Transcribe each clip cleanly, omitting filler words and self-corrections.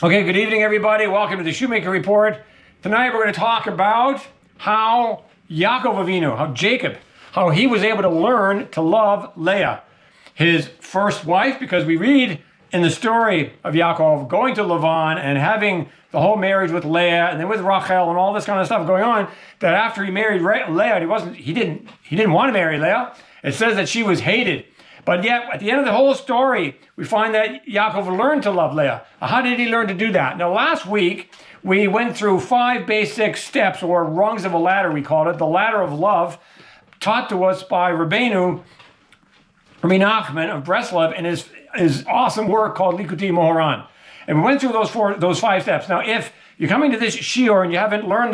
Okay, good evening, everybody. Welcome to the Shoemaker Report. Tonight we're going to talk about how Ya'akov Avinu, how Jacob, how he was able to learn to love Leah, his first wife, because we read in the story of Yaakov going to Lavan and having the whole marriage with Leah and then with Rachel and all this kind of stuff going on, that after he married Leah, he didn't want to marry Leah. It says that she was hated. But yet, at the end of the whole story, we find that Yaakov learned to love Leah. How did he learn to do that? Now, last week, we went through 5 basic steps, or rungs of a ladder, we called it, the ladder of love, taught to us by Rebbe Nachman of Breslov in his awesome work called Likutei Moharan. And we went through those 5 steps. Now, if you're coming to this Shiur and you haven't learned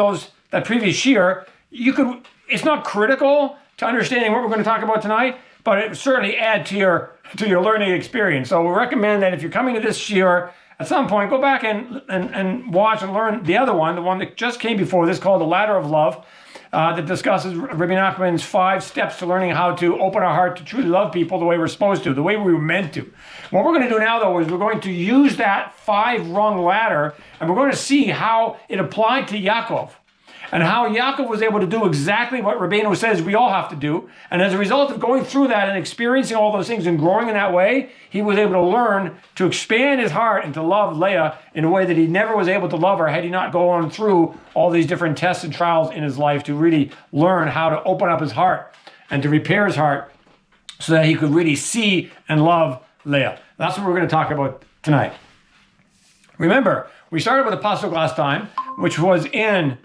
that previous Shiur, it's not critical to understanding what we're going to talk about tonight, but it would certainly add to your learning experience. So we recommend that if you're coming to this Shiur, at some point, go back and watch and learn the other one, the one that just came before this, called the Ladder of Love, that discusses Rebbe Nachman's 5 steps to learning how to open our heart to truly love people the way we're supposed to, the way we were meant to. What we're going to do now, though, is we're going to use that 5-rung ladder, and we're going to see how it applied to Yaakov, and how Yaakov was able to do exactly what Rabbeinu says we all have to do. And as a result of going through that and experiencing all those things and growing in that way, he was able to learn to expand his heart and to love Leah in a way that he never was able to love her had he not gone through all these different tests and trials in his life to really learn how to open up his heart and to repair his heart so that he could really see and love Leah. That's what we're going to talk about tonight. Remember, we started with a pasuk last time, which was in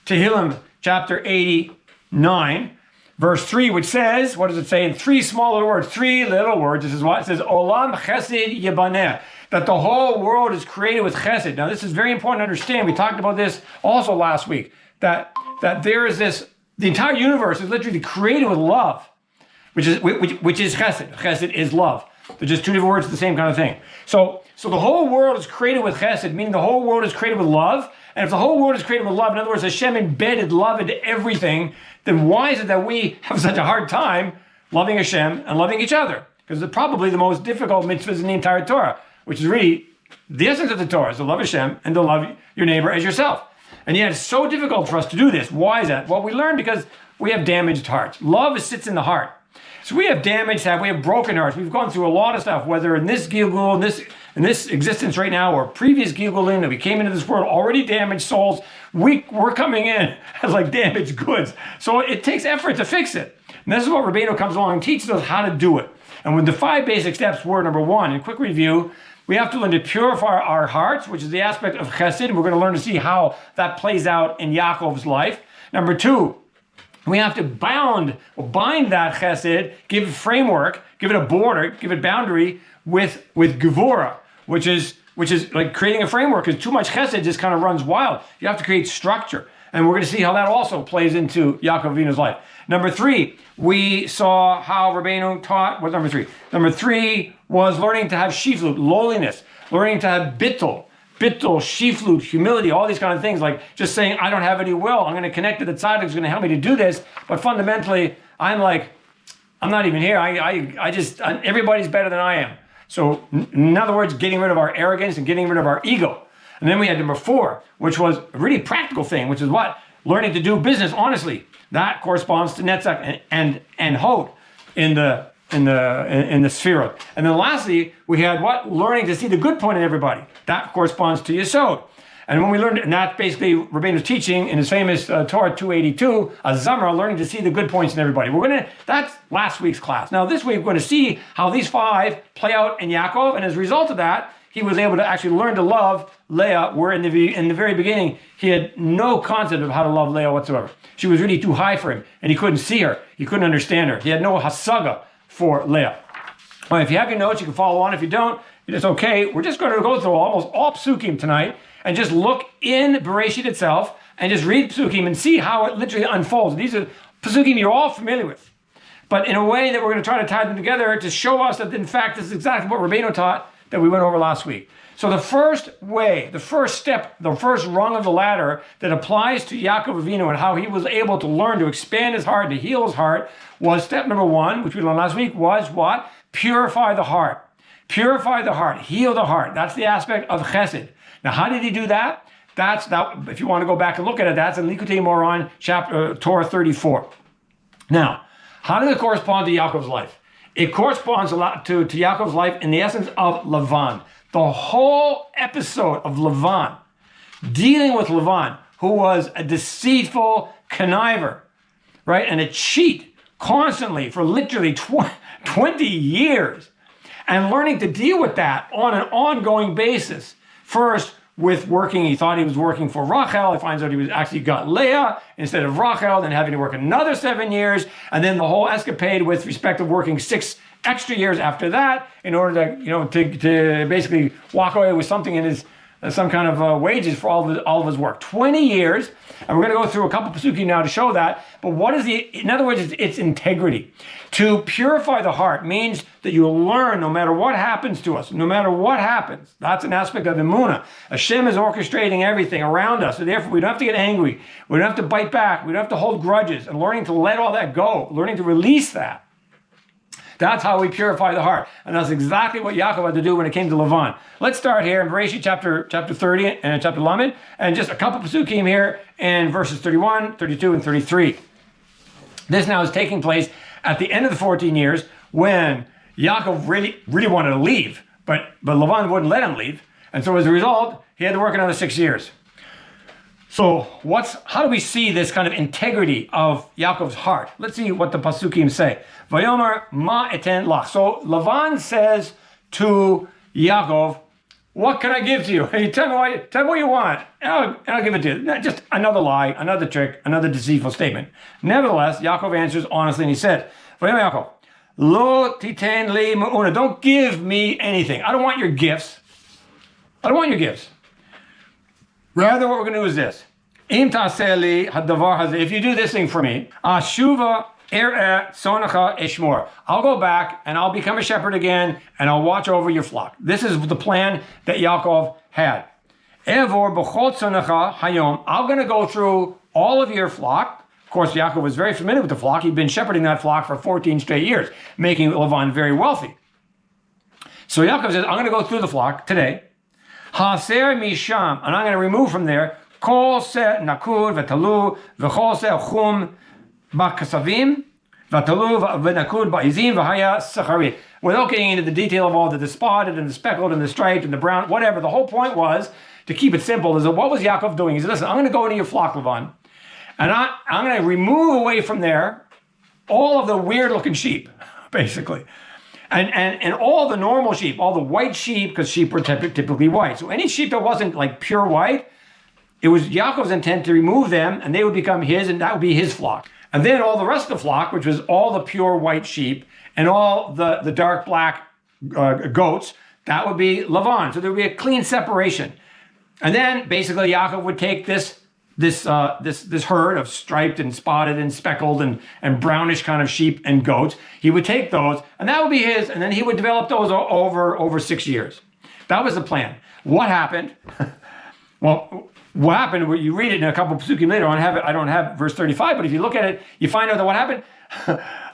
Tehillim chapter 89, verse 3, which says, what does it say? In 3 small little words, 3 little words. This is what it says: Olam chesed yibaneh, that the whole world is created with chesed. Now, this is very important to understand. We talked about this also last week, that there is the entire universe is literally created with love, which is chesed. Chesed is love. They're just 2 different words, the same kind of thing. So the whole world is created with chesed, meaning the whole world is created with love. And if the whole world is created with love, in other words, Hashem embedded love into everything, then why is it that we have such a hard time loving Hashem and loving each other? Because it's probably the most difficult mitzvahs in the entire Torah, which is really the essence of the Torah, is to love Hashem and to love your neighbor as yourself. And yet it's so difficult for us to do this. Why is that? Well, we learn because we have damaged hearts. Love sits in the heart. So we have damaged hearts, we have broken hearts. We've gone through a lot of stuff, whether in this Gilgul, in this existence right now, or previous Gilgulim, that we came into this world already damaged souls. We're coming in as like damaged goods. So it takes effort to fix it. And this is what Rebbeinu comes along and teaches us how to do it. And with the 5 basic steps were, number 1, in quick review, we have to learn to purify our hearts, which is the aspect of chesed. And we're going to learn to see how that plays out in Yaakov's life. Number 2, we have to bind that chesed, give it framework, give it a border, give it boundary with gevurah, which is like creating a framework, because too much chesed just kind of runs wild. You have to create structure. And we're going to see how that also plays into Ya'akov Avinu's life. Number 3, we saw how Rebbeinu taught. What's number 3? Number 3 was learning to have shiflut, lowliness, learning to have bitul, shiflut, humility, all these kind of things, like just saying, I don't have any will. I'm going to connect to the Tzaddik who's going to help me to do this. But fundamentally, I'm not even here. Everybody's better than I am. So in other words, getting rid of our arrogance and getting rid of our ego. And then we had number 4, which was a really practical thing, which is what? Learning to do business honestly. That corresponds to netzach and hod in the sefirot. And then lastly, we had what? Learning to see the good point in everybody. That corresponds to yesod. And when we learned, and that's basically Rebeinu's teaching in his famous Torah 282, a zamra, learning to see the good points in everybody. That's last week's class. Now this week we're going to see how these 5 play out in Yaakov, and as a result of that, he was able to actually learn to love Leah, where in the very beginning, he had no concept of how to love Leah whatsoever. She was really too high for him, and he couldn't see her. He couldn't understand her. He had no hasaga for Leah. Well, if you have your notes, you can follow on. If you don't, it's okay. We're just going to go through almost all psukim tonight and just look in Bereshit itself and just read psukim and see how it literally unfolds. These are psukim you're all familiar with, but in a way that we're going to try to tie them together to show us that, in fact, this is exactly what Rebbeinu taught that we went over last week. So the first way, the first step, the first rung of the ladder that applies to Ya'akov Avinu and how he was able to learn to expand his heart, to heal his heart, was step number 1, which we learned last week, was what? Purify the heart. purify the heart, heal the heart. That's the aspect of chesed. Now, how did he do that? That's that. If you want to go back and look at it, that's in Likutei Moharan, chapter Torah 34. Now, how does it correspond to Yaakov's life? It corresponds a lot to Yaakov's life in the essence of Lavan. The whole episode of Lavan, dealing with Lavan, who was a deceitful conniver, right, and a cheat constantly for literally 20 years, and learning to deal with that on an ongoing basis. First, with working, he thought he was working for Rachel. He finds out he was actually got Leah instead of Rachel, then having to work another 7 years, and then the whole escapade with respect to working 6 extra years after that in order to basically walk away with something in his some kind of wages for all of his work. 20 years, and we're going to go through a couple pasukim now to show that. But what is in other words, it's integrity. To purify the heart means that you learn no matter what happens to us, no matter what happens. That's an aspect of emunah. Hashem is orchestrating everything around us, so therefore we don't have to get angry. We don't have to bite back. We don't have to hold grudges, and learning to let all that go, learning to release that. That's how we purify the heart. And that's exactly what Yaakov had to do when it came to Lavan. Let's start here in Bereshit chapter 30 and chapter Lamed, and just a couple pasukim here in verses 31, 32, and 33. This now is taking place at the end of the 14 years when Yaakov really wanted to leave, but Lavan wouldn't let him leave. And so as a result, he had to work another 6 years. So how do we see this kind of integrity of Yaakov's heart? Let's see what the pasukim say. Vayomer ma eten lach. So Lavan says to Yaakov, what can I give to you? Hey, tell me what you want, and I'll give it to you. Just another lie, another trick, another deceitful statement. Nevertheless, Yaakov answers honestly, and he said, Vayomer Yaakov, lo titen li ma'una. Don't give me anything. I don't want your gifts. I don't want your gifts. Rather, what we're going to do is this. Im ta'aseh li hadavar hazeh. If you do this thing for me, ashuva er'eh sonacha eshmor. I'll go back and I'll become a shepherd again and I'll watch over your flock. This is the plan that Yaakov had. Evor b'chol sonacha hayom. I'm going to go through all of your flock. Of course, Yaakov was very familiar with the flock. He'd been shepherding that flock for 14 straight years, making Lavan very wealthy. So Yaakov says, I'm going to go through the flock today. Haser misham, and I'm going to remove from there kol se nakud v'talu v'chol se chum b'kasavim v'talu v'nakud b'izim v'haya sachari. Without getting into the detail of all the spotted and the speckled and the striped and the brown, whatever, the whole point was, to keep it simple, is that what was Yaakov doing? He said, listen, I'm going to go into your flock, Lavan, and I'm going to remove away from there all of the weird-looking sheep, basically. And all the normal sheep, all the white sheep, because sheep were typically white. So any sheep that wasn't like pure white, it was Yaakov's intent to remove them, and they would become his, and that would be his flock. And then all the rest of the flock, which was all the pure white sheep, and all the dark black goats, that would be Lavan. So there would be a clean separation. And then basically Yaakov would take this herd of striped and spotted and speckled and brownish kind of sheep and goats. He would take those, and that would be his, and then he would develop those over 6 years. That was the plan. What happened? Well, what happened, you read it in a couple of psukim later, I don't have verse 35, but if you look at it, you find out that what happened,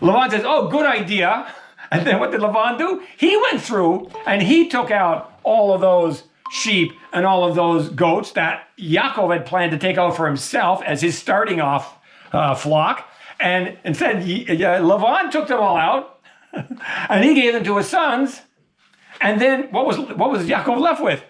Lavan says, oh, good idea. And then what did Lavan do? He went through and he took out all of those sheep and all of those goats that Yaakov had planned to take out for himself as his starting off flock, and instead Lavan took them all out and he gave them to his sons. And then what was Yaakov left with?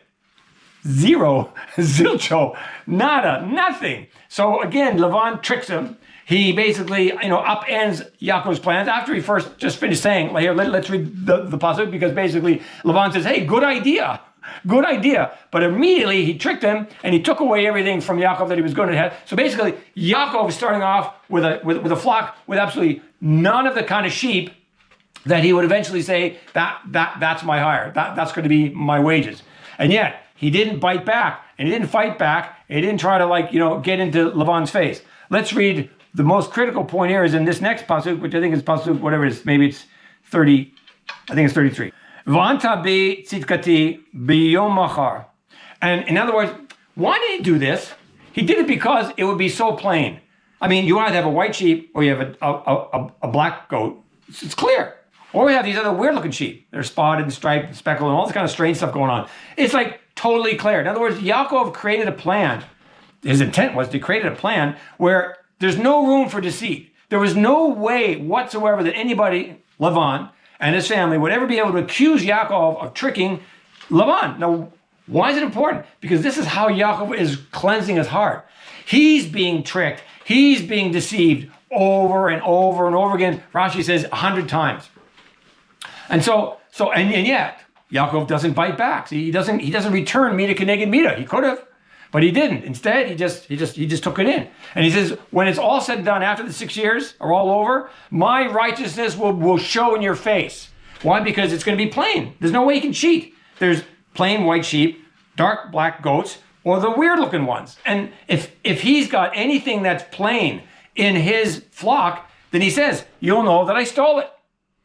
Zero, zilcho, nada, nothing. So again, Lavan tricks him. He basically, upends Yaakov's plans after he first just finished saying, here, let's read the pasuk, because basically Lavan says, hey, good idea. Good idea. But immediately he tricked him and he took away everything from Yaakov that he was going to have. So basically, Yaakov is starting off with a flock with absolutely none of the kind of sheep that he would eventually say, that's my hire. That's going to be my wages. And yet, he didn't bite back and he didn't fight back. And he didn't try to get into Lavan's face. Let's read the most critical point here is in this next pasuk, which I think is pasuk, whatever it is, maybe it's 30, I think it's 33. V'anta bi tzidkati b'yom machar. And in other words, why did he do this? He did it because it would be so plain. I mean, you either have a white sheep or you have a black goat. It's clear. Or we have these other weird looking sheep. They're spotted and striped and speckled and all this kind of strange stuff going on. It's like totally clear. In other words, Yaakov created a plan. His intent was to create a plan where there's no room for deceit. There was no way whatsoever that anybody, Lavan and his family, would ever be able to accuse Yaakov of tricking Lavan. Now, why is it important? Because this is how Yaakov is cleansing his heart. He's being tricked. He's being deceived over and over and over again. Rashi says 100 times. And and yet, Yaakov doesn't bite back. See, he doesn't return Mida Keneged Mida. He could have, but he didn't. Instead, he just took it in. And he says, when it's all said and done, after the 6 years are all over, my righteousness will show in your face. Why? Because it's going to be plain. There's no way you can cheat. There's plain white sheep, dark black goats, or the weird looking ones. And if he's got anything that's plain in his flock, then he says, you'll know that I stole it.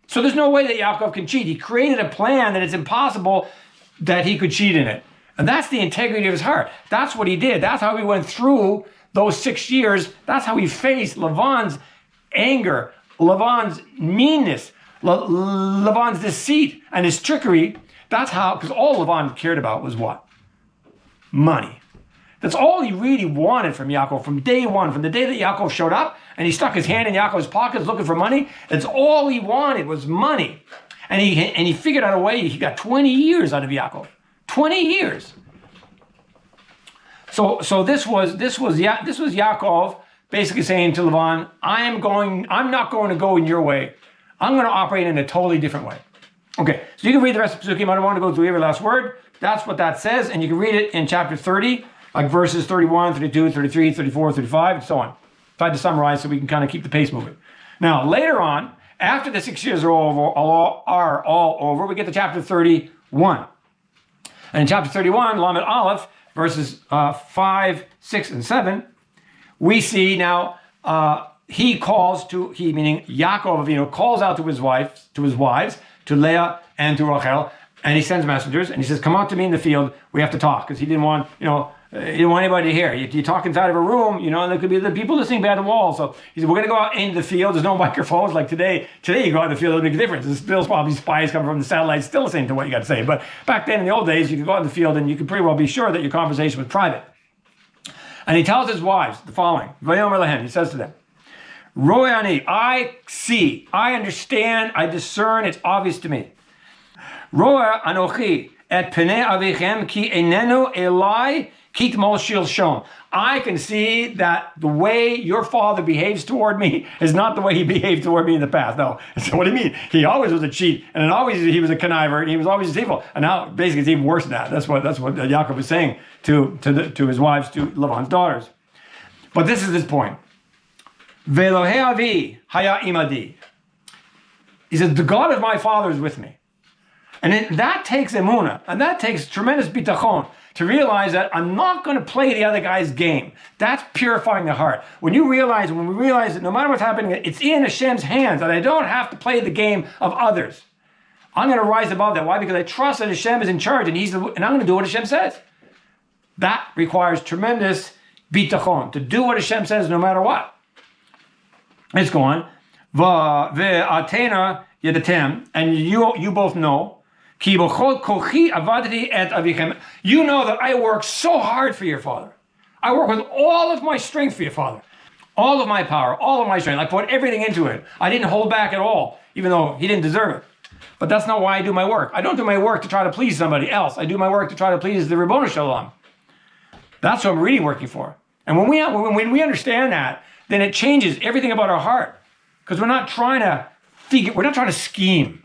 So there's no way that Yaakov can cheat. He created a plan that it's impossible that he could cheat in it. And that's the integrity of his heart. That's what he did. That's how he went through those 6 years. That's how he faced Lavan's anger, Lavan's meanness, Lavan's deceit, and his trickery. That's how, because all Lavan cared about was what? Money. That's all he really wanted from Yaakov from day one, from the day that Yaakov showed up and he stuck his hand in Yaakov's pockets looking for money. That's all he wanted was money. And he figured out a way. He got 20 years out of Yaakov. 20 years. So this was Yaakov basically saying to Lavan, I'm not going to go in your way. I'm going to operate in a totally different way. Okay, so you can read the rest of the Psukim. I don't want to go through every last word. That's what that says. And you can read it in chapter 30, like verses 31, 32, 33, 34, 35, and so on. Tried to summarize so we can kind of keep the pace moving. Now, later on, after the 6 years are all over, we get to chapter 31. And in chapter 31, Lamed Aleph, verses 5, 6, and 7, we see now meaning Yaakov Avinu, calls out to his wives, to Leah and to Rachel, and he sends messengers, and he says, come out to me in the field, we have to talk, because he didn't want anybody to hear. You talk inside of a room, and there could be the people listening behind the wall. So he said, we're going to go out into the field. There's no microphones like today. Today you go out in the field, it doesn't make a difference. There's still probably spies coming from the satellites still listening to what you got to say. But back then in the old days, you could go out in the field and you could pretty well be sure that your conversation was private. And he tells his wives the following. He says to them, Royani, I see, I understand, I discern, it's obvious to me. Roa anochi et pene avichem ki enenu elai kit mol shil shon. I can see that the way your father behaves toward me is not the way he behaved toward me in the past. No. So what do you mean? He always was a cheat, and he was a conniver, and he was always deceitful. And now basically it's even worse than that. That's what Yaakov was saying to his wives, to Lavan's daughters. But this is his point. Velohe avi haya imadi. He says, the God of my father is with me. And that takes emunah, and that takes tremendous bitachon to realize that I'm not going to play the other guy's game. That's purifying the heart. When we realize that no matter what's happening, it's in Hashem's hands, that I don't have to play the game of others. I'm going to rise above that. Why? Because I trust that Hashem is in charge, and I'm going to do what Hashem says. That requires tremendous bitachon, to do what Hashem says no matter what. Let's go on. Ve'atena yedatem, and you both know, you know that I work so hard for your father. I work with all of my strength for your father. All of my power, all of my strength. I put everything into it. I didn't hold back at all, even though he didn't deserve it. But that's not why I do my work. I don't do my work to try to please somebody else. I do my work to try to please the Ribono Shalom. That's what I'm really working for. And when we understand that, then it changes everything about our heart. Because we're not trying to scheme.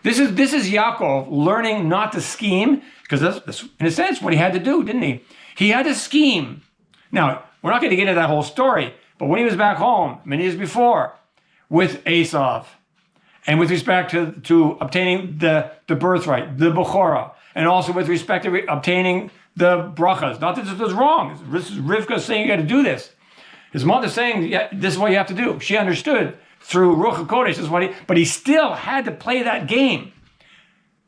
This is Yaakov learning not to scheme, because that's in a sense what he had to do, didn't he? He had to scheme. Now, we're not going to get into that whole story, but when he was back home many years before with Esav, and with respect to obtaining the birthright, the bechorah, and also with respect to obtaining the brachas, not that this was wrong. This is Rivka saying you got to do this. His mother saying, yeah, this is what you have to do. She understood through Ruach HaKodesh, but he still had to play that game.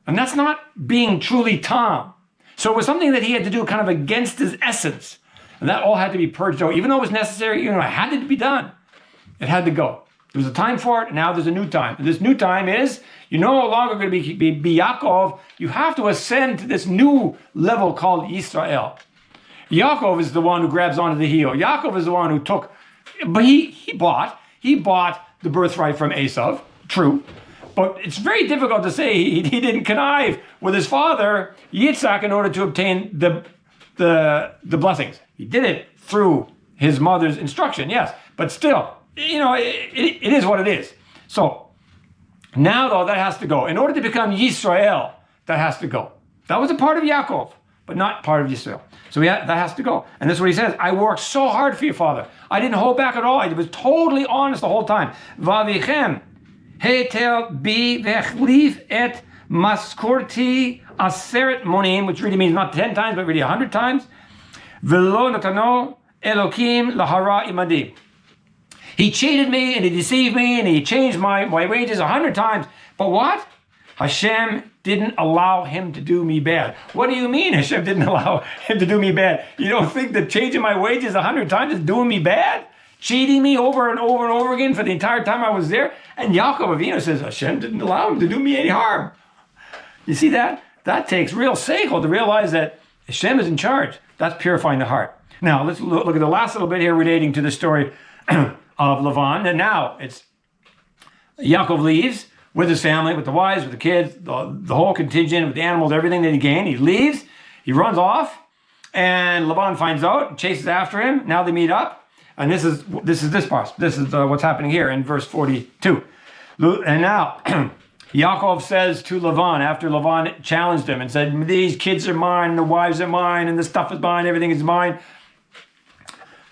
And that's not being truly Tom. So it was something that he had to do kind of against his essence. And that all had to be purged out. Even though it was necessary, it had to be done. It had to go. There was a time for it, and now there's a new time. And this new time is, you're no longer going to be Yaakov. You have to ascend to this new level called Yisrael. Yaakov is the one who grabs onto the heel. Yaakov is the one who took, but he bought the birthright from Esav, true. But it's very difficult to say he didn't connive with his father, Yitzhak, in order to obtain the blessings. He did it through his mother's instruction, yes. But still, it is what it is. So now, though, that has to go. In order to become Yisrael, that has to go. That was a part of Yaakov, but not part of Yisrael. So that has to go. And this is what he says. I worked so hard for your father. I didn't hold back at all. I was totally honest the whole time. Vavichem hetel bi vechlif et maskorti aseret monim, which really means not 10 times, but really 100 times. Velo natano elokim lahara imadi. He cheated me and he deceived me and he changed my wages 100 times. But what? Hashem didn't allow him to do me bad. What do you mean Hashem didn't allow him to do me bad? You don't think that changing my wages 100 times is doing me bad? Cheating me over and over and over again for the entire time I was there? And Ya'akov Avinu says Hashem didn't allow him to do me any harm. You see that? That takes real seichel to realize that Hashem is in charge. That's purifying the heart. Now, let's look at the last little bit here relating to the story of Lavan. And now it's Yaakov leaves with his family, with the wives, with the kids, the whole contingent, with the animals, everything that he gained. He leaves, he runs off, and Lavan finds out and chases after him. Now they meet up, and this is this part. This is what's happening here in verse 42. And now Yaakov says to Lavan, after Lavan challenged him and said, "These kids are mine, and the wives are mine, and the stuff is mine, everything is mine."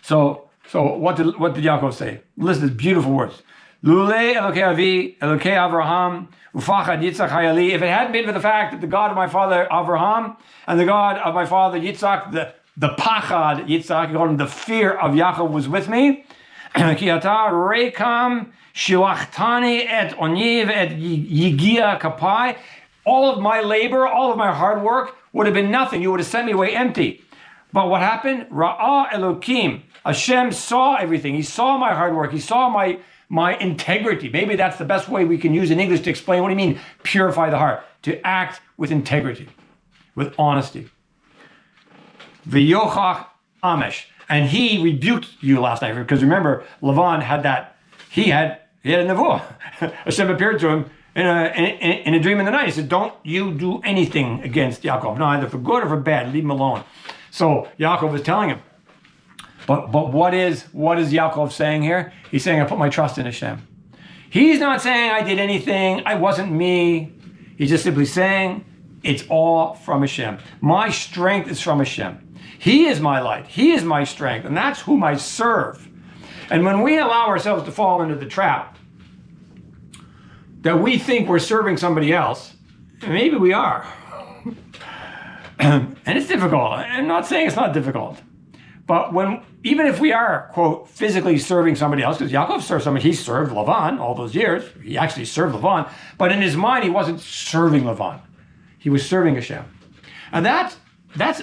So what did Yaakov say? Listen to these beautiful words. Lulei Elokei Avi, Elokei Avraham, Ufachad Yitzchak Hayali. If it hadn't been for the fact that the God of my father Avraham and the God of my father Yitzchak, the Pachad Yitzchak, he called him the fear of Yaakov, was with me. Ki ata rekam shilachtani et oniv et yigia kapai. All of my labor, all of my hard work would have been nothing. You would have sent me away empty. But what happened? Ra'ah Elokim. Hashem saw everything. He saw my hard work. He saw my integrity. Maybe that's the best way we can use in English to explain what do you mean purify the heart. To act with integrity, with honesty. V'yochach amesh. And he rebuked you last night. Because remember, Lavan had that, he had a nevuah. Hashem appeared to him in a dream in the night. He said, don't you do anything against Yaakov. No, either for good or for bad. Leave him alone. So Yaakov was telling him. But what is Yaakov saying here? He's saying, I put my trust in Hashem. He's not saying I did anything, I wasn't me. He's just simply saying, it's all from Hashem. My strength is from Hashem. He is my light. He is my strength. And that's whom I serve. And when we allow ourselves to fall into the trap that we think we're serving somebody else, maybe we are. And it's difficult. I'm not saying it's not difficult. But even if we are, quote, physically serving somebody else, because Yaakov served somebody, he served Lavan all those years. He actually served Lavan. But in his mind, he wasn't serving Lavan. He was serving Hashem. And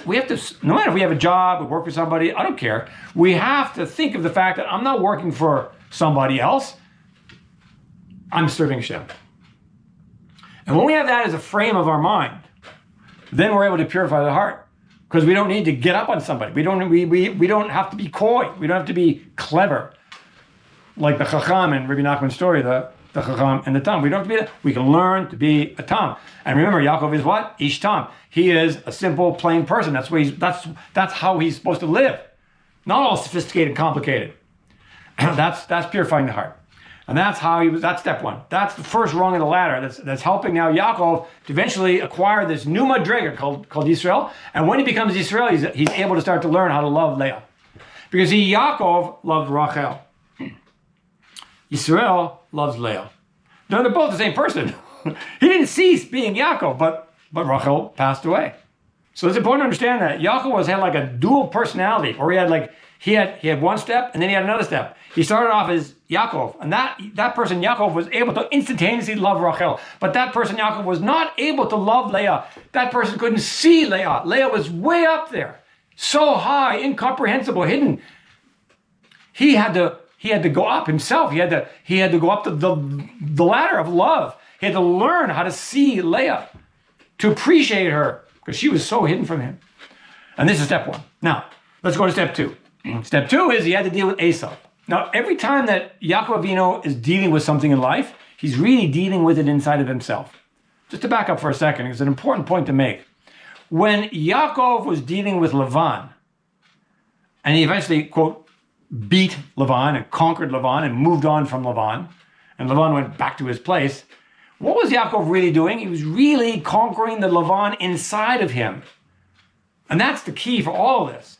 we have to, no matter if we have a job, we work for somebody, I don't care. We have to think of the fact that I'm not working for somebody else. I'm serving Hashem. And when we have that as a frame of our mind, then we're able to purify the heart. Because we don't need to get up on somebody. We don't have to be coy. We don't have to be clever. Like the Chacham in Rebbe Nachman's story, the Chacham and the Tam. We don't have to be that. We can learn to be a Tam. And remember, Yaakov is what? Ish Tam. He is a simple, plain person. That's how he's supposed to live. Not all sophisticated and complicated. That's purifying the heart. And that's step one. That's the first rung of the ladder that's helping now Yaakov to eventually acquire this new madriga called Yisrael. And when he becomes Yisrael, he's able to start to learn how to love Leah. Because Yaakov loved Rachel. Yisrael loves Leah. No, they're both the same person. He didn't cease being Yaakov, but Rachel passed away. So it's important to understand that Yaakov had like a dual personality, or he had one step and then he had another step. He started off as Yaakov, and that person Yaakov was able to instantaneously love Rachel, but that person Yaakov was not able to love Leah. That person couldn't see Leah. Leah was way up there, so high, incomprehensible, hidden. He had to he had to go up himself. He had to go up the ladder of love. He had to learn how to see Leah, to appreciate her, because she was so hidden from him. And this is step one. Now, let's go to step two. Step two is he had to deal with Esav. Now, every time that Ya'akov Avinu is dealing with something in life, he's really dealing with it inside of himself. Just to back up for a second, it's an important point to make. When Yaakov was dealing with Lavan, and he eventually, quote, beat Lavan and conquered Lavan and moved on from Lavan, and Lavan went back to his place, what was Yaakov really doing? He was really conquering the Lavan inside of him. And that's the key for all of this.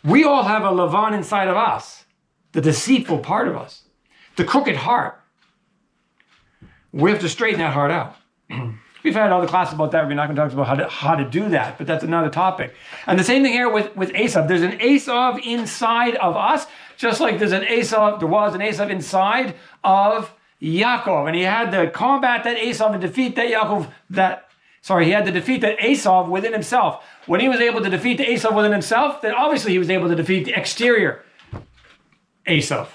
We all have a Lavan inside of us, the deceitful part of us, the crooked heart. We have to straighten that heart out. We've had other classes about that. Rebbe Nachman talks about how to do that, but that's another topic. And the same thing here with Esav. There's an Esav inside of us, just like there was an Esav inside of Yaakov. And he had to combat that Esav and defeat that he had to defeat that Esav within himself. When he was able to defeat the Esav within himself, then obviously he was able to defeat the exterior Esav.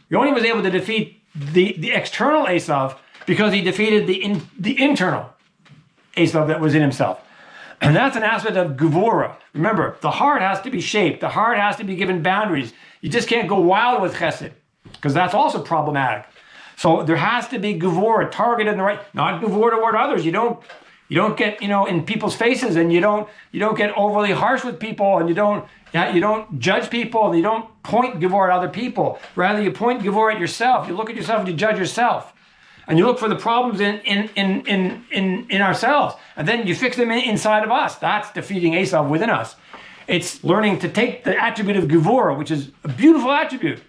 He only was able to defeat the external Esav because he defeated the internal Esav that was in himself. And that's an aspect of gevurah. Remember, the heart has to be shaped. The heart has to be given boundaries. You just can't go wild with chesed, because that's also problematic. So there has to be gevurah targeted in the right, not gevurah toward others. You don't get, in people's faces, and you don't get overly harsh with people, and you don't judge people, and you don't point gevurah at other people. Rather, you point gevurah at yourself. You look at yourself and you judge yourself. And you look for the problems in ourselves, and then you fix them inside of us. That's defeating Esav within us. It's learning to take the attribute of gevurah, which is a beautiful attribute.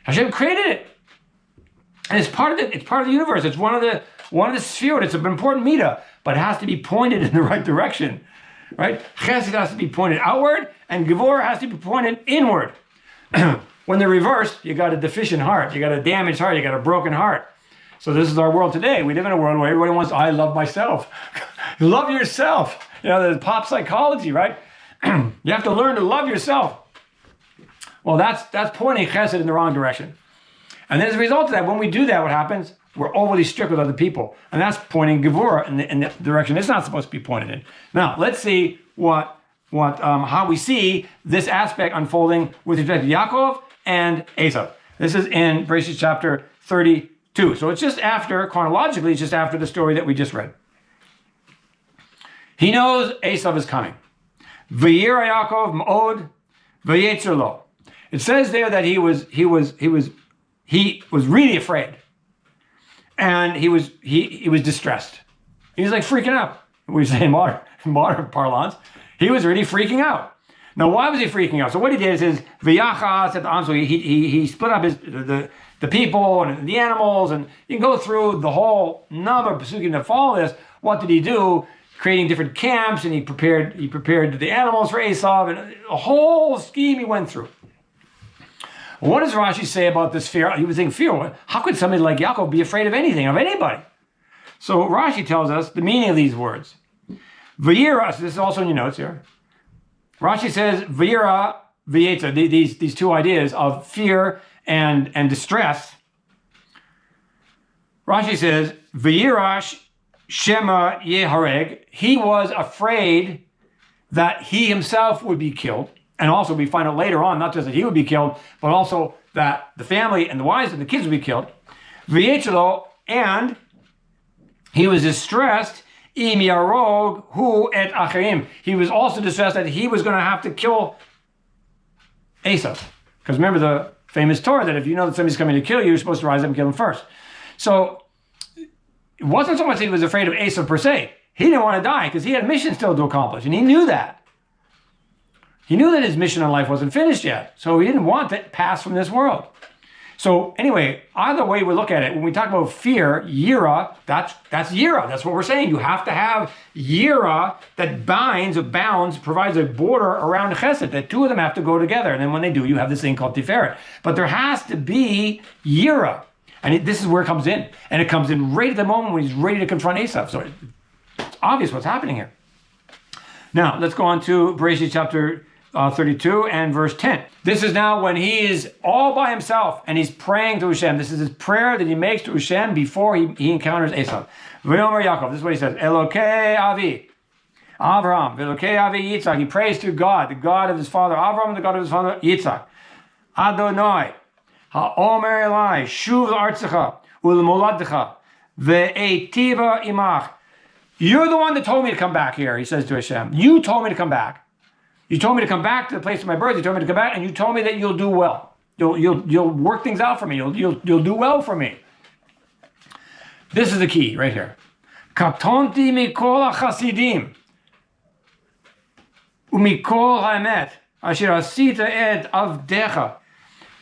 Hashem created it, and it's part of the universe. It's one of the Shiur. It's an important midah, but it has to be pointed in the right direction, right? Chesed has to be pointed outward, and gevurah has to be pointed inward. When they're reversed, you got a deficient heart, you got a damaged heart, you got a broken heart. So this is our world today. We live in a world where everybody wants, I love myself. Love yourself. The pop psychology, right? You have to learn to love yourself. Well, that's pointing chesed in the wrong direction. And then as a result of that, when we do that, what happens? We're overly strict with other people. And that's pointing gevurah in the direction it's not supposed to be pointed in. Now, let's see how we see this aspect unfolding with respect to Yaakov and Esav. This is in Breslov chapter 32. So it's just after, chronologically, it's just after the story that we just read. He knows Esav is coming. V'yirah Yaakov ma'od v'yetzer lo. It says there that he was really afraid, and he was distressed. He was like freaking out. We say in modern parlance, he was really freaking out. Now, why was he freaking out? So what he did is v'yachas at the answer. He split up the people and the animals, and you can go through the whole number of pesukim that follow this. What did he do? Creating different camps, and he prepared the animals for Esav, and a whole scheme he went through. What does Rashi say about this fear? He was saying fear. How could somebody like Yaakov be afraid of anything, of anybody? So Rashi tells us the meaning of these words. V'yirah, so this is also in your notes here. Rashi says v'yirah, v'yetzer, these two ideas of fear and distress. Rashi says, v'yirash shema yehareg. He was afraid that he himself would be killed. And also we find out later on, not just that he would be killed, but also that the family and the wives and the kids would be killed. V'yetzer, and he was distressed, im yarog hu et acherim. He was also distressed that he was going to have to kill Esav. Because remember the famous Torah that if you know that somebody's coming to kill you, you're supposed to rise up and kill him first. So it wasn't so much that he was afraid of Esav per se. He didn't want to die because he had a mission still to accomplish, and he knew that. He knew that his mission in life wasn't finished yet, so he didn't want to pass from this world. So anyway, either way we look at it, when we talk about fear, yirah, that's yirah. That's what we're saying. You have to have yirah that binds or bounds, provides a border around chesed. The two of them have to go together. And then when they do, you have this thing called tiferet. But there has to be yirah. And this is where it comes in. And it comes in right at the moment when he's ready to confront Esav. So it's obvious what's happening here. Now, let's go on to Breslov chapter 32 and verse 10. This is now when he is all by himself and he's praying to Hashem. This is his prayer that he makes to Hashem before he encounters Esav. V'yomer Yaakov, this is what he says. Elokei Avi, Avraham, Elokei Avi Yitzhak. He prays to God, the God of his father Avraham, and the God of his father Yitzhak. Adonai, ha'omer elai, shuv l'artzecha, u'lemoladecha, ve'etiva imach. You're the one that told me to come back here, he says to Hashem. You told me to come back. You told me to come back to the place of my birth. You told me to come back, and you told me that you'll do well. You'll work things out for me. You'll do well for me. This is the key right here. Katonti mikol hachasidim umikol haemet asher asita et avdecha.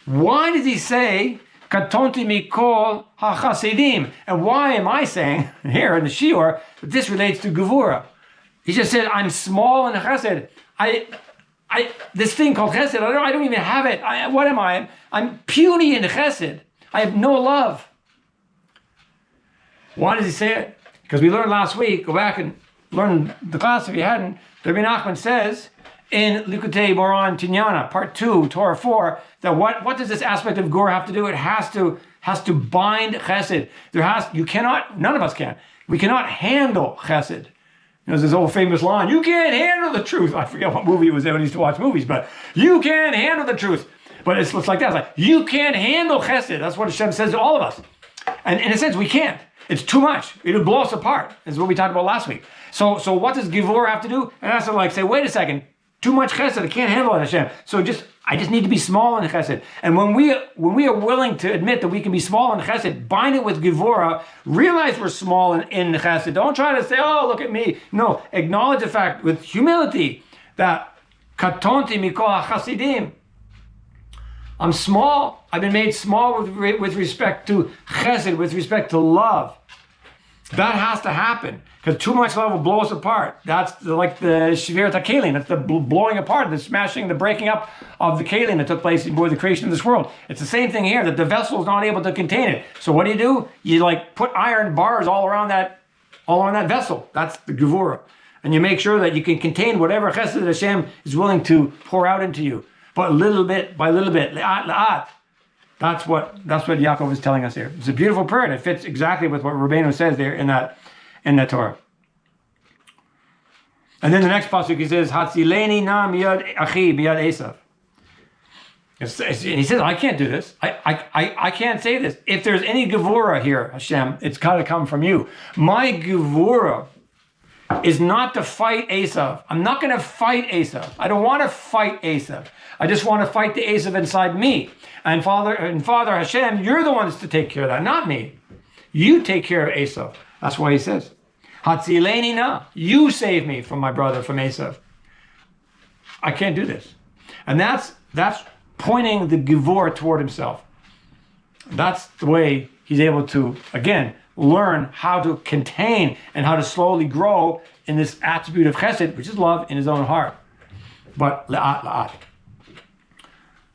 Why does he say Katonti mikol hachasidim? And why am I saying here in the Shiur that this relates to gevurah? He just said, I'm small in chesed. This thing called chesed, I don't even have it. What am I? I'm puny in chesed. I have no love. Why does he say it? Because we learned last week, go back and learn the class if you hadn't, Rebbe Nachman says in Likutei Moharan Tinyana, part 2, Torah 4, that what does this aspect of gevurah have to do? It has to bind chesed. None of us can. We cannot handle chesed. There's this old famous line, you can't handle the truth. I forget what movie it was when I used to watch movies, but you can't handle the truth. But it's like that. It's like, you can't handle chesed. That's what Hashem says to all of us. And in a sense, we can't. It's too much. It'll blow us apart. This is what we talked about last week. So what does gevurah have to do? It has to say, wait a second, too much chesed, I can't handle it, Hashem. So I just need to be small in chesed. And when we are willing to admit that we can be small in chesed, bind it with gevurah, realize we're small in chesed. Don't try to say, oh, look at me. No, acknowledge the fact with humility that katonti mikol hachasidim. I'm small. I've been made small with respect to chesed, with respect to love. That has to happen, because too much love will blow us apart. That's like the shiur hakelim. That's the blowing apart, the smashing, the breaking up of the kelim that took place before the creation of this world. It's the same thing here, that the vessel is not able to contain it. So what do? You put iron bars all around that vessel. That's the gevurah. And you make sure that you can contain whatever chesed Hashem is willing to pour out into you. But little bit by little bit, le'at, le'at. That's what Yaakov is telling us here. It's a beautiful prayer, and it fits exactly with what Rabbeinu says there in that Torah. And then the next pasuk he says, "Hatzileni na miyad achi miyad Esav." And he says, "I can't do this. I can't say this. If there's any gevurah here, Hashem, it's got to come from you. My gevurah is not to fight Esav. I'm not going to fight Esav. I don't want to fight Esav. I just want to fight the Esav inside me. And Father Hashem, you're the ones to take care of that, not me. You take care of Esav." That's why he says, "Hatzileni na." You save me from my brother, from Esav. I can't do this. And that's pointing the gevurah toward himself. That's the way he's able to, again, learn how to contain and how to slowly grow in this attribute of chesed, which is love, in his own heart. But le'at, le'at.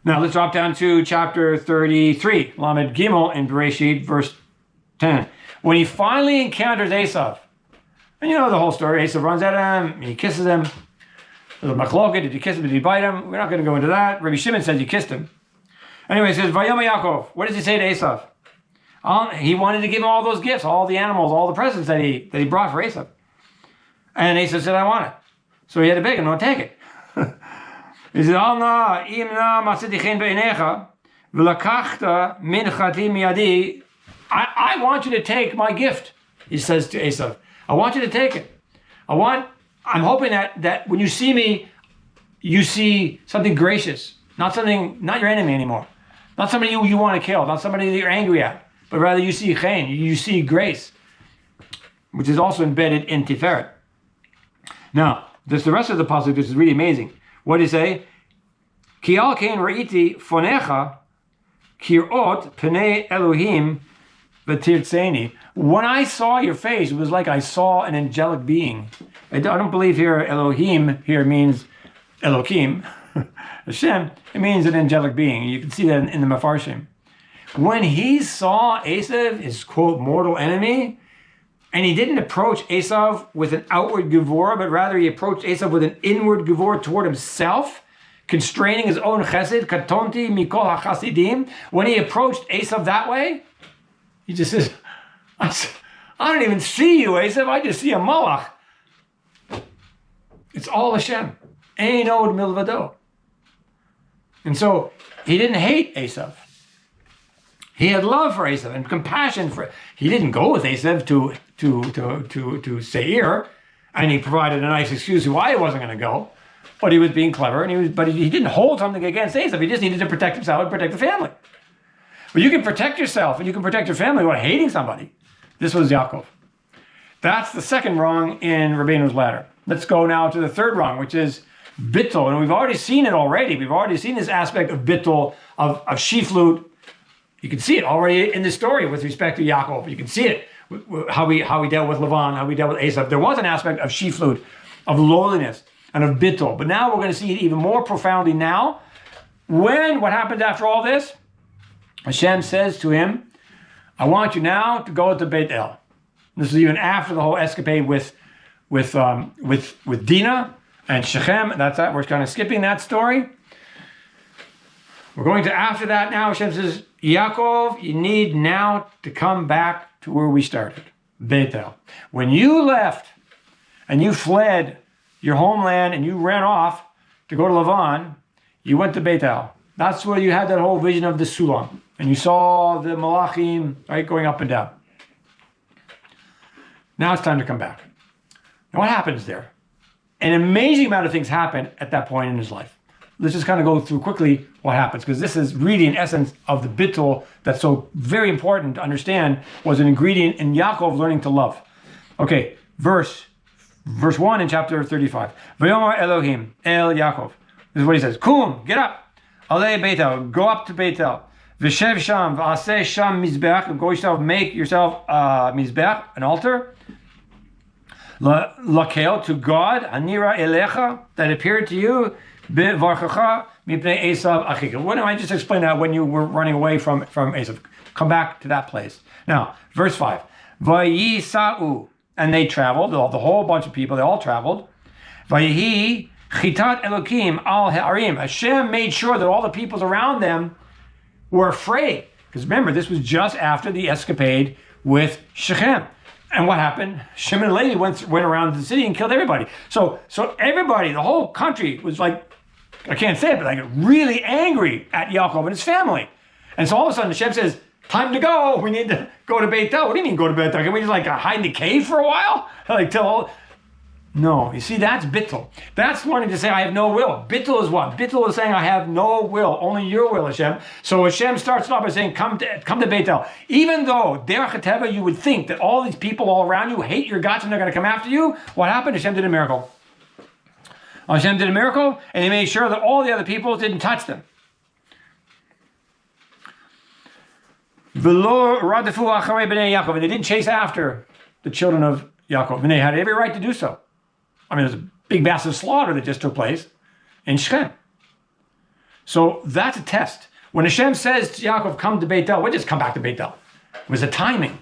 Now let's drop down to chapter 33, Lamed Gimel in Bereshit, verse 10. When he finally encounters Esav, and you know the whole story, Esav runs at him, he kisses him. There's a machloket, did you kiss him, did you bite him? We're not going to go into that. Rabbi Shimon says you kissed him. Anyway, he says, Vayomer Yaakov. What does he say to Esav? He wanted to give him all those gifts, all the animals, all the presents that he brought for Esav. And Esav said, I want it. So he had to beg him, no, take it. He said, I want you to take my gift, he says to Esav. I want you to take it. I'm hoping that when you see me, you see something gracious, not your enemy anymore. Not somebody you want to kill, not somebody that you're angry at, but rather you see chen, you see grace, which is also embedded in tiferet. Now, the rest of the pasuk, this is really amazing. What does he say? Ki al kein ra'iti fonecha kirot pnei Elohim v'tirtzeni. When I saw your face, it was like I saw an angelic being. I don't believe here Elohim here means Elohim, Hashem. It means an angelic being. You can see that in the Mefarshim. When he saw Esav, his quote mortal enemy, and he didn't approach Esav with an outward gevurah, but rather he approached Esav with an inward gevurah toward himself. constraining his own chesed, katonti mikol hachasidim. When he approached Esav that way, he just says, I don't even see you, Esav. I just see a malach. It's all Hashem. Ein od milvado. And so he didn't hate Esav. He had love for Esav and compassion for. He didn't go with Esav to Seir, and he provided a nice excuse why he wasn't going to go. But he was being clever, and he didn't hold something against Esav. He just needed to protect himself and protect the family. But you can protect yourself and you can protect your family without hating somebody. This was Yaakov. That's the second wrong in Rabbeinu's ladder. Let's go now to the third wrong, which is bitul. And we've already seen it already. We've already seen this aspect of bitul, of shiflut. You can see it already in the story with respect to Yaakov. You can see it, how he dealt with Lavan, how he dealt with Esav. There was an aspect of shiflut, of lowliness, and of bitul. But now we're going to see it even more profoundly now. What happens after all this? Hashem says to him, I want you now to go to Beit-El. This is even after the whole escapade with Dinah and Shechem. That's that. We're kind of skipping that story. We're going to after that now. Hashem says, Yaakov, you need now to come back to where we started, Beit-El. When you left and you fled your homeland and you ran off to go to Lavan, you went to Beit-El. That's where you had that whole vision of the Sulam. And you saw the Malachim, right, going up and down. Now it's time to come back. Now what happens there? An amazing amount of things happen at that point in his life. Let's just kind of go through quickly what happens, because this is really an essence of the bitul that's so very important to understand, was an ingredient in Yaakov learning to love. Okay, verse 1 in chapter 35. V'yomar Elohim el Yaakov. This is what he says. Kum, get up. Alei Beit-El, go up to Beit-El. V'shev sham, v'aseh sham mizbeach, go yourself, make yourself a mizbeach, an altar. Lakel, to God, anira elecha, that appeared to you, bevarchacha mipnei Esav achika. Why don't I just explain that when you were running away from Esav? Come back to that place. Now, verse 5. Vayisa'u, and they traveled, the whole bunch of people, they all traveled. Vayihi chitat Elokim al ha'arim. Hashem made sure that all the peoples around them were afraid. Because remember, this was just after the escapade with Shechem. And what happened? Shem and Leah went around the city and killed everybody. So everybody, the whole country was like, I can't say it, but like really angry at Yaakov and his family. And so all of a sudden Hashem says, time to go. We need to go to Beit-El. What do you mean go to Beit-El? Can we just like hide in the cave for a while? Like tell all... No, you see, that's bitul. That's learning to say, I have no will. Bitul is what? Bitul is saying, I have no will, only your will, Hashem. So Hashem starts off by saying, come to Beit-El. Even though, derech hateva, you would think that all these people all around you hate your guts and they're going to come after you, what happened? Hashem did a miracle. Hashem did a miracle, and he made sure that all the other people didn't touch them. And they didn't chase after the children of Yaakov, and they had every right to do so. I mean, there's a big, massive slaughter that just took place in Shechem. So that's a test. When Hashem says to Yaakov, come to Beit-El, we'll just come back to Beit-El. It was a timing.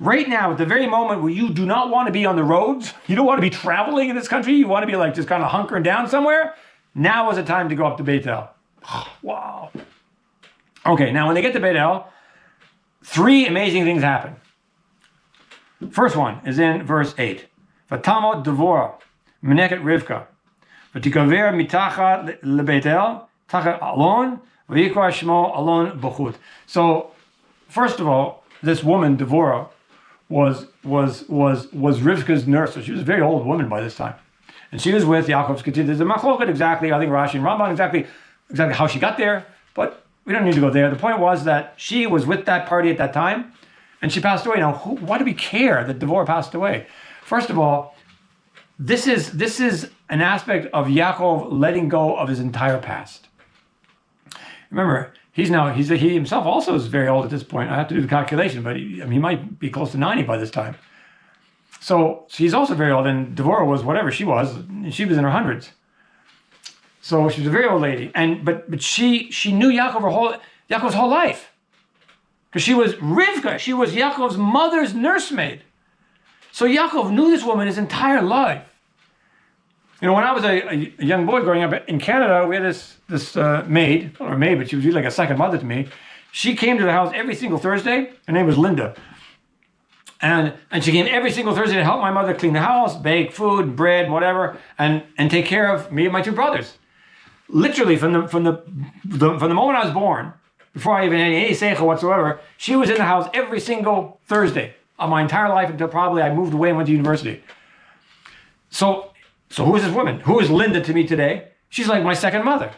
Right now, at the very moment where you do not want to be on the roads, you don't want to be traveling in this country, you want to be like just kind of hunkering down somewhere, now is the time to go up to Beit-El. Wow. Okay, now when they get to Beit-El, 3 amazing things happen. First one is in verse 8. V'tamot Devorah, meneket Rivka, v'tikaver mitachat lebeit-el, tachat alon, v'yikra shmo alon b'chut. So, first of all, this woman, Devorah, was Rivka's nurse. So she was a very old woman by this time. And she was with Yaakov's continued. There's a machloket exactly, I think Rashi and Ramban, exactly how she got there, but we don't need to go there. The point was that she was with that party at that time, and she passed away. Now, why do we care that Devorah passed away? First of all, this is an aspect of Yaakov letting go of his entire past. Remember, he himself also is very old at this point. I have to do the calculation, but he might be close to 90 by this time. So he's also very old, and Devorah was whatever she was. She was in her hundreds. So she was a very old lady, but she knew Yaakov's whole life. Because she was Rivka, she was Yaakov's mother's nursemaid. So Yaakov knew this woman his entire life. You know, when I was a young boy growing up in Canada, we had this maid, not a maid, but she was really like a second mother to me. She came to the house every single Thursday. Her name was Linda. And she came every single Thursday to help my mother clean the house, bake food, bread, whatever, and take care of me and my two brothers. Literally, from the moment I was born, before I even had any seichel whatsoever, she was in the house every single Thursday of my entire life until probably I moved away and went to university. So who is this woman? Who is Linda to me today? She's like my second mother.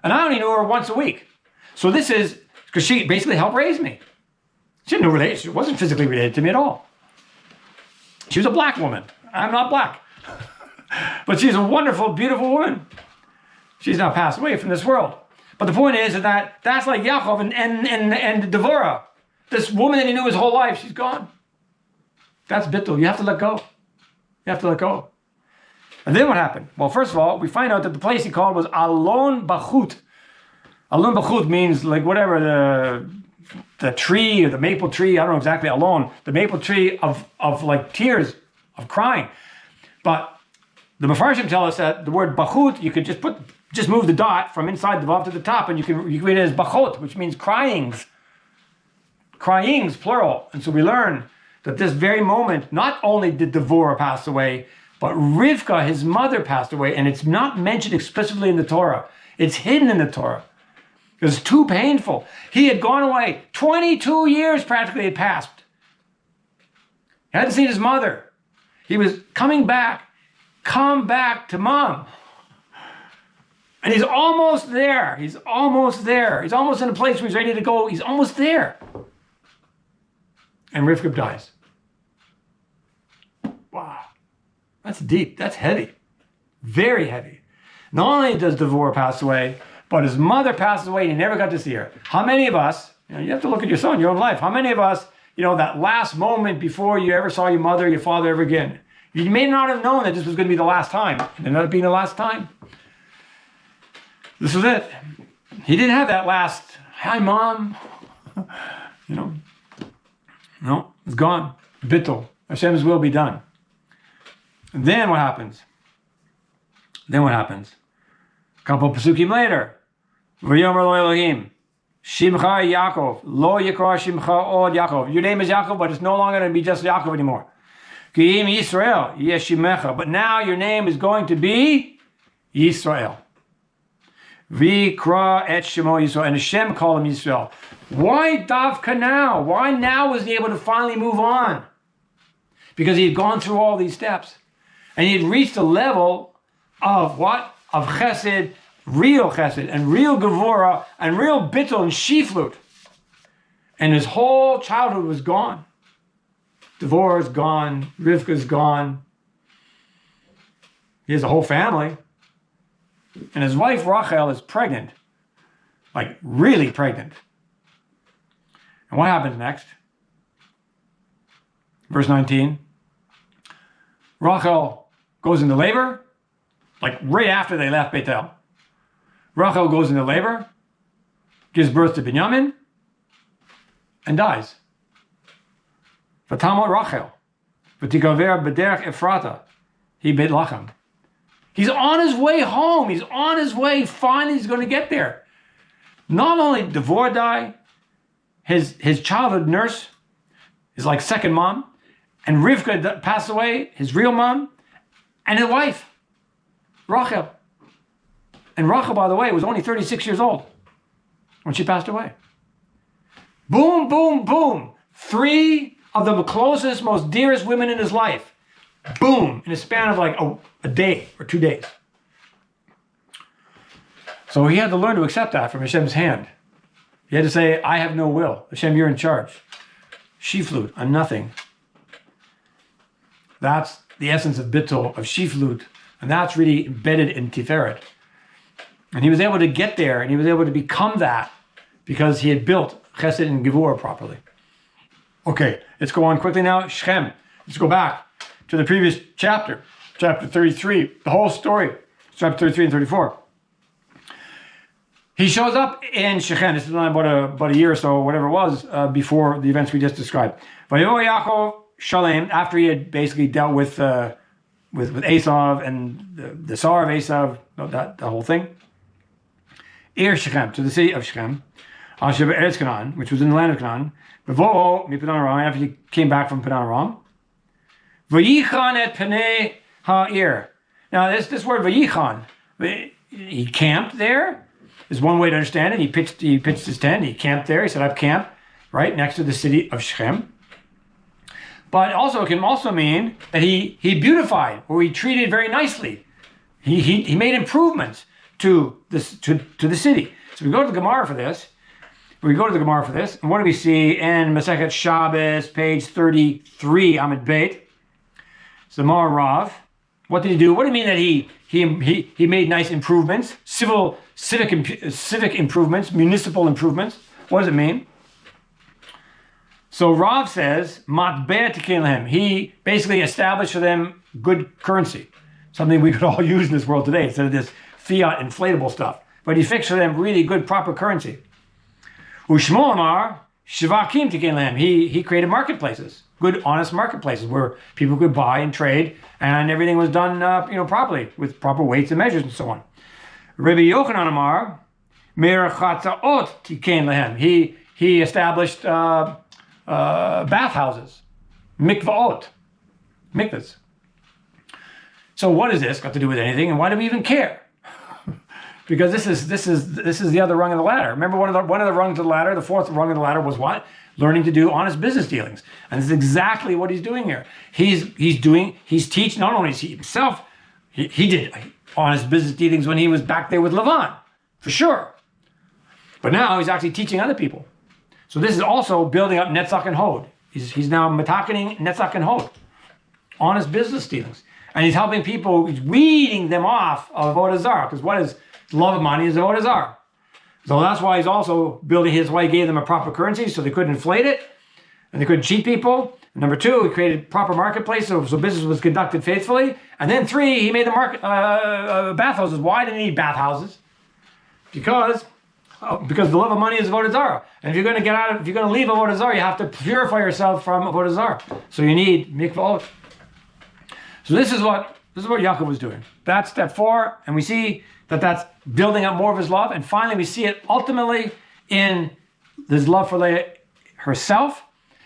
And I only knew her once a week. So this is, because she basically helped raise me. She had no relation. She wasn't physically related to me at all. She was a black woman. I'm not black. But she's a wonderful, beautiful woman. She's now passed away from this world. But the point is that that's like Yaakov and Gevurah. This woman that he knew his whole life, she's gone. That's bitul. You have to let go. You have to let go. And then what happened? Well, first of all, we find out that the place he called was Alon Bachut. Alon Bachut means like whatever, the tree or the maple tree, I don't know exactly, Alon, the maple tree of like tears, of crying. But the Mefarshim tell us that the word Bachut, you could just move the dot from inside the vav to the top, and you can read it as Bachot, which means cryings. Cryings, plural. And so we learn that this very moment, not only did Devorah pass away, but Rivka, his mother, passed away, and it's not mentioned explicitly in the Torah. It's hidden in the Torah. It was too painful. He had gone away. 22 years practically had passed. He hadn't seen his mother. He was coming back. Come back to mom. And he's almost there. He's almost there. He's almost in a place where he's ready to go. He's almost there. And Rivka dies. Wow. That's deep. That's heavy. Very heavy. Not only does Devorah pass away, but his mother passes away and he never got to see her. How many of us, you have to look at yourself in your own life. How many of us, that last moment before you ever saw your mother or your father ever again, you may not have known that this was going to be the last time. It ended up being the last time. This was it. He didn't have that last, hi, mom. No, it's gone. Bitul. Hashem's will be done. And then what happens? A couple pasukim later. V'yomer lo Elohim. Shimcha Yaakov. Lo yikra Shimcha od Yaakov. Your name is Yaakov, but it's no longer going to be just Yaakov anymore. Ki'im Yisrael. Yeshimecha. But now your name is going to be Yisrael. V'kra et Shemo Yisrael. And Hashem called him Yisrael. Why Davka now? Why now was he able to finally move on? Because he had gone through all these steps. And he had reached a level of what? Of chesed, real chesed, and real gevurah, and real bitul and shiflut. And his whole childhood was gone. Devorah's gone. Rivka's gone. He has a whole family. And his wife Rachel is pregnant. Like really pregnant. And what happens next? Verse 19. Rachel goes into labor, like right after they left Beit-El. Rachel goes into labor, gives birth to Binyamin, and dies. V'tamot Rachel, v'tikaver b'derech Efrata, he Beit Lachem. He's on his way home. He's on his way. Finally, he's going to get there. Not only did Devorah die, his childhood nurse is like second mom, and Rivka passed away, his real mom, and his wife, Rachel. And Rachel, by the way, was only 36 years old when she passed away. Boom, boom, boom. 3 of the closest, most dearest women in his life. Boom, in a span of like a day or 2 days. So he had to learn to accept that from Hashem's hand. He had to say, I have no will. Hashem, you're in charge. Shiflut, I'm nothing. That's the essence of bitul, of shiflut. And that's really embedded in tiferet. And he was able to get there, and he was able to become that because he had built chesed and gevurah properly. Okay, let's go on quickly now. Shechem. Let's go back to the previous chapter, chapter 33, the whole story, chapter 33 and 34. He shows up in Shechem. This is about a year or so, whatever it was, before the events we just described. Vayo Yaakov Shalem, after he had basically dealt with with Esav and the Sar of Esav, the whole thing. Shechem, to the city of Shechem, which was in the land of Canaan. After he came back from Padan Aram. Vayichan et Penei Ha'ir. Now this word Vayichan, he camped there. Is one way to understand it. He pitched his tent. He camped there. He said, "I've camped right next to the city of Shechem." But also it can also mean that he beautified, or he treated very nicely. He made improvements to the city. So we go to the Gemara for this. And what do we see in Masechet Shabbos, page 33, Amid Beit? Zamar Rav. What did he do? What do you mean that he made nice improvements, civic improvements, municipal improvements? What does it mean? So Rav says, Matbeh Tikin Lahem. He basically established for them good currency, something we could all use in this world today instead of this fiat inflatable stuff. But he fixed for them really good, proper currency. Ushmo Amar Shivakim Tikin Lahem. He created marketplaces, good, honest marketplaces where people could buy and trade, and everything was done, properly with proper weights and measures and so on. Rebbe Yochanan Amar Mir Chatzaot Tikin Lahem. He established bathhouses, mikvahs. So what is this got to do with anything, and why do we even care? Because this is the other rung of the ladder. Remember, one of the rungs of the ladder, the fourth rung of the ladder was what? Learning to do honest business dealings, and this is exactly what he's doing here. He's teaching. Not only is he himself, he did honest business dealings when he was back there with Lavan, for sure. But now he's actually teaching other people. So this is also building up netzach and hod. He's now metakening netzach and hod, honest business dealings, and he's helping people. He's weeding them off of avodah zarah, because what is the love of money is avodah zarah. So that's why he's also building his way. He gave them a proper currency so they couldn't inflate it, and they couldn't cheat people. And number two, he created proper marketplace so business was conducted faithfully. And then three, he made the bathhouses. Why did he need bathhouses? Because the love of money is avodah zarah, and if you're going to leave avodah zarah, you have to purify yourself from avodah zarah. So you need mikvah. So this is what Yaakov was doing. That's step 4, and we see that that's building up more of his love, and finally we see it ultimately in his love for Leah herself.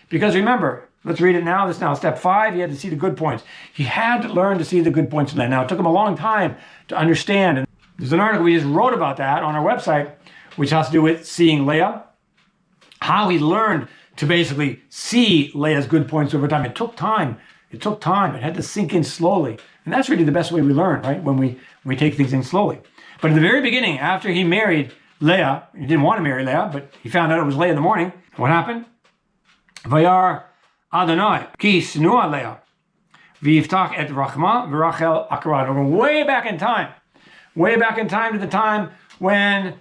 Because remember, let's read it now. This is now step 5. He had to see the good points. He had to learn to see the good points in Leah. Now it took him a long time to understand, and there's an article we just wrote about that on our website, which has to do with seeing Leah, how he learned to basically see Leah's good points over time. It took time. It had to sink in slowly. And that's really the best way we learn, right? When we take things in slowly. But in the very beginning, after he married Leah, he didn't want to marry Leah, but he found out it was Leah in the morning. What happened? Vayar Adonai, ki snua Leah, v'yiftach et rachma v'rachel akarad. We're going way back in time to the time when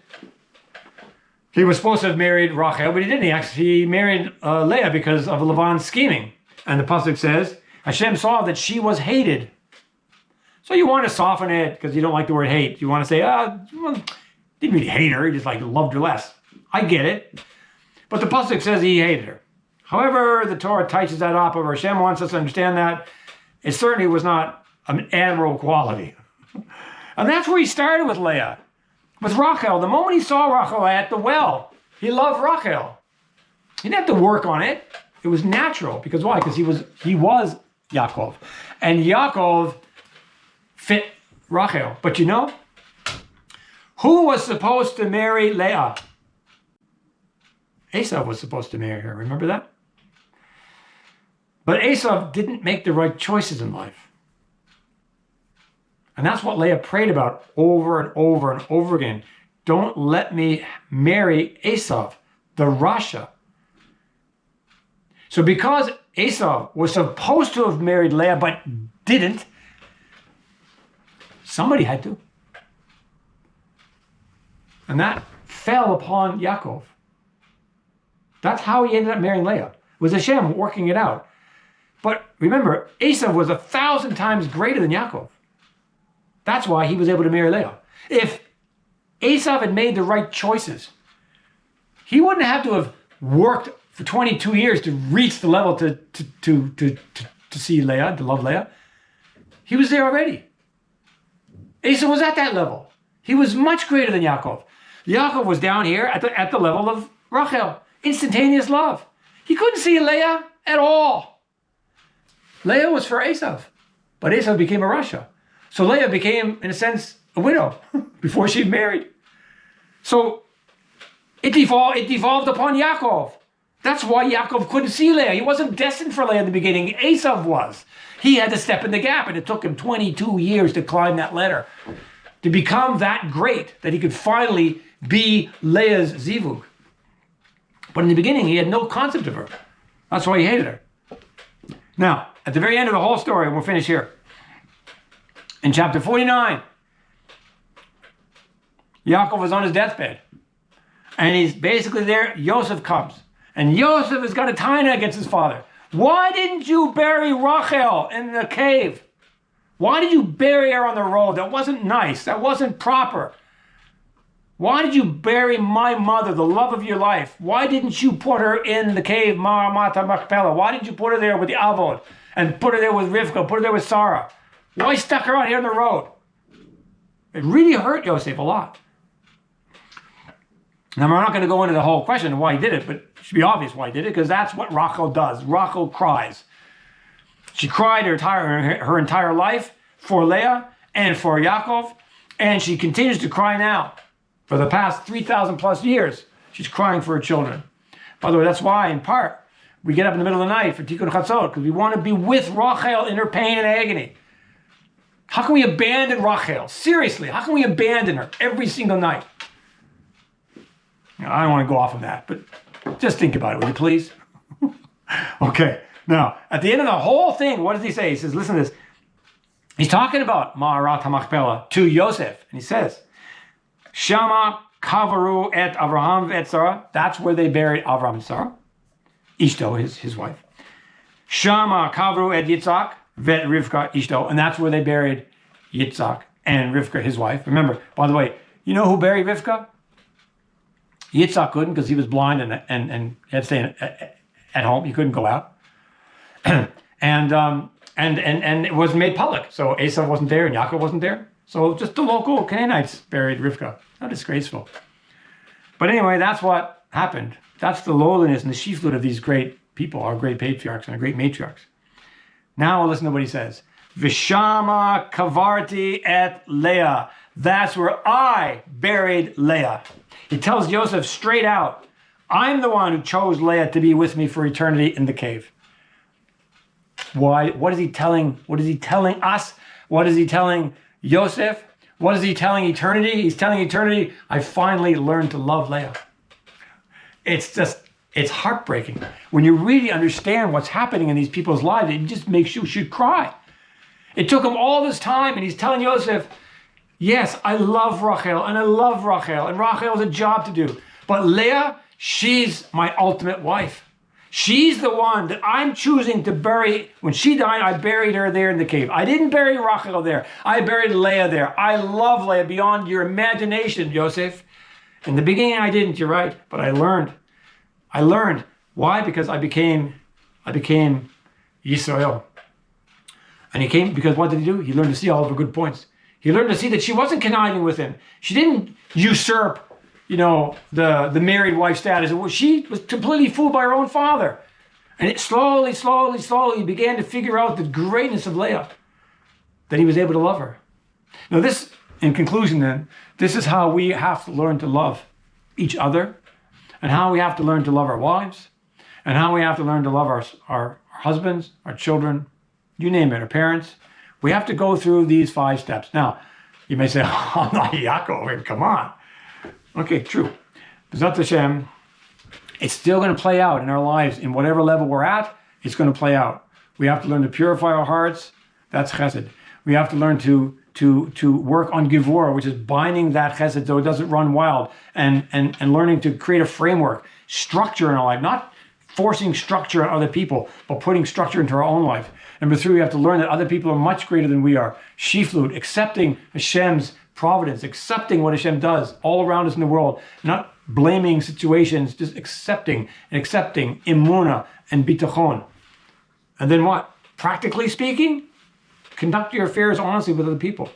he was supposed to have married Rachel, but he didn't. He married Leah because of Lavan's scheming. And the pasuk says, Hashem saw that she was hated. So you want to soften it because you don't like the word hate. You want to say, didn't really hate her, he just loved her less. I get it. But the pasuk says he hated her. However, the Torah touches that up over. Hashem wants us to understand that it certainly was not an admirable quality. And that's where he started with Leah. With Rachel, the moment he saw Rachel at the well, he loved Rachel. He didn't have to work on it. It was natural. Because why? Because he was Yaakov. And Yaakov fit Rachel. But who was supposed to marry Leah? Esav was supposed to marry her. Remember that? But Esav didn't make the right choices in life. And that's what Leah prayed about over and over and over again. Don't let me marry Esav, the Rasha. So because Esav was supposed to have married Leah but didn't, somebody had to. And that fell upon Yaakov. That's how he ended up marrying Leah. It was Hashem working it out. But remember, Esav was 1,000 times greater than Yaakov. That's why he was able to marry Leah. If Esav had made the right choices, he wouldn't have to have worked for 22 years to reach the level to see Leah, to love Leah. He was there already. Esav was at that level. He was much greater than Yaakov. Yaakov was down here at the level of Rachel. Instantaneous love. He couldn't see Leah at all. Leah was for Esav, but Esav became a Rasha. So Leah became, in a sense, a widow before she married. So it devolved upon Yaakov. That's why Yaakov couldn't see Leah. He wasn't destined for Leah in the beginning. Esav was. He had to step in the gap, and it took him 22 years to climb that ladder, to become that great that he could finally be Leah's zivug. But in the beginning, he had no concept of her. That's why he hated her. Now, at the very end of the whole story, we'll finish here. In chapter 49, Yaakov was on his deathbed. And he's basically there. Yosef comes. And Yosef has got a taina against his father. Why didn't you bury Rachel in the cave? Why did you bury her on the road? That wasn't nice. That wasn't proper. Why did you bury my mother, the love of your life? Why didn't you put her in the cave, Ma'amata Machpelah? Why didn't you put her there with the Avod? And put her there with Rivka, put her there with Sarah? Why stuck her out here on the road? It really hurt Yosef a lot. Now, we're not going to go into the whole question of why he did it, but it should be obvious why he did it, because that's what Rachel does. Rachel cries. She cried her entire life for Leah and for Yaakov, and she continues to cry now. For the past 3,000 plus years, she's crying for her children. By the way, that's why, in part, we get up in the middle of the night for Tikkun Chatzot, because we want to be with Rachel in her pain and agony. How can we abandon Rachel? Seriously, how can we abandon her every single night? I don't want to go off of that, but just think about it, will you please? Okay, now, at the end of the whole thing, what does he say? He says, listen to this. He's talking about Ma'arat HaMachpelah to Yosef, and he says, Shama kavaru et Avraham et Sarah. That's where they buried Avraham and Sarah. Ishto, his wife. Shama kavaru et Yitzhak vet Rivka Ishto. And that's where they buried Yitzhak and Rivka, his wife. Remember, by the way, you know who buried Rivka? Yitzhak couldn't, because he was blind and had to stay at home. He couldn't go out. and it wasn't made public. So Esav wasn't there and Yaakov wasn't there. So just the local Canaanites buried Rivka. How disgraceful. But anyway, that's what happened. That's the lowliness and the shiflut of these great people, our great patriarchs and our great matriarchs. Now listen to what he says. Vishama kavarti et Leah. That's where I buried Leah. He tells Joseph straight out, I'm the one who chose Leah to be with me for eternity in the cave. Why? What is he telling? What is he telling us? What is he telling Yosef? What is he telling eternity? He's telling eternity, I finally learned to love Leah. It's heartbreaking. When you really understand what's happening in these people's lives, it just makes you should cry. It took him all this time, and he's telling Yosef, yes, I love Rachel, and Rachel has a job to do. But Leah, she's my ultimate wife. She's the one that I'm choosing to bury. When she died, I buried her there in the cave. I didn't bury Rachel there. I buried Leah there. I love Leah beyond your imagination, Yosef. In the beginning, I didn't, you're right, but I learned. Why? Because I became Yisrael. And he came, because what did he do? He learned to see all of her good points. He learned to see that she wasn't conniving with him. She didn't usurp, the married wife status. She was completely fooled by her own father. And it slowly, he began to figure out the greatness of Leah, that he was able to love her. Now this, in conclusion then, this is how we have to learn to love each other, and how we have to learn to love our wives, and how we have to learn to love our husbands, our children, you name it, our parents. We have to go through these 5 steps. Now, you may say, oh, I'm not Yaakov, come on. Okay, true. B'ezrat Hashem, it's still going to play out in our lives. In whatever level we're at, it's going to play out. We have to learn to purify our hearts. That's chesed. We have to learn to work on gevurah, which is binding that chesed so it doesn't run wild, and learning to create a framework, structure in our life, not forcing structure on other people, but putting structure into our own life. Number 3, we have to learn that other people are much greater than we are. Shiflut, accepting Hashem's providence, accepting what Hashem does all around us in the world, not blaming situations, just accepting emunah and bitachon. And then what? Practically speaking, conduct your affairs honestly with other people.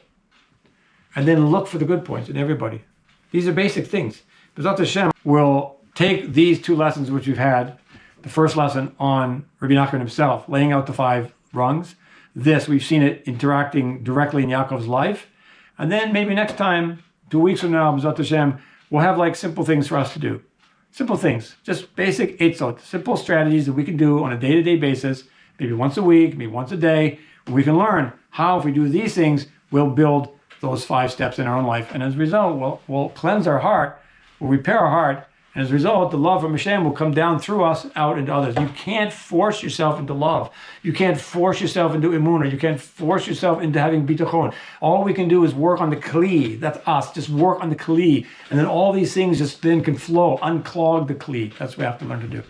And then look for the good points in everybody. These are basic things. B'ezrat Hashem will take these 2 lessons which we've had. The first lesson on Rebbe Nachman himself, laying out the 5 rungs. This, we've seen it interacting directly in Yaakov's life. And then maybe next time, 2 weeks from now, B'ezrat Hashem, we'll have like simple things for us to do. Simple things, just basic yesod, simple strategies that we can do on a day-to-day basis, maybe once a week, maybe once a day. We can learn how, if we do these things, we'll build those 5 steps in our own life. And as a result, we'll cleanse our heart, we'll repair our heart, and as a result, the love from Hashem will come down through us out into others. You can't force yourself into love. You can't force yourself into emunah. You can't force yourself into having bitachon. All we can do is work on the kli. That's us. Just work on the kli. And then all these things just then can flow, unclog the kli. That's what we have to learn to do.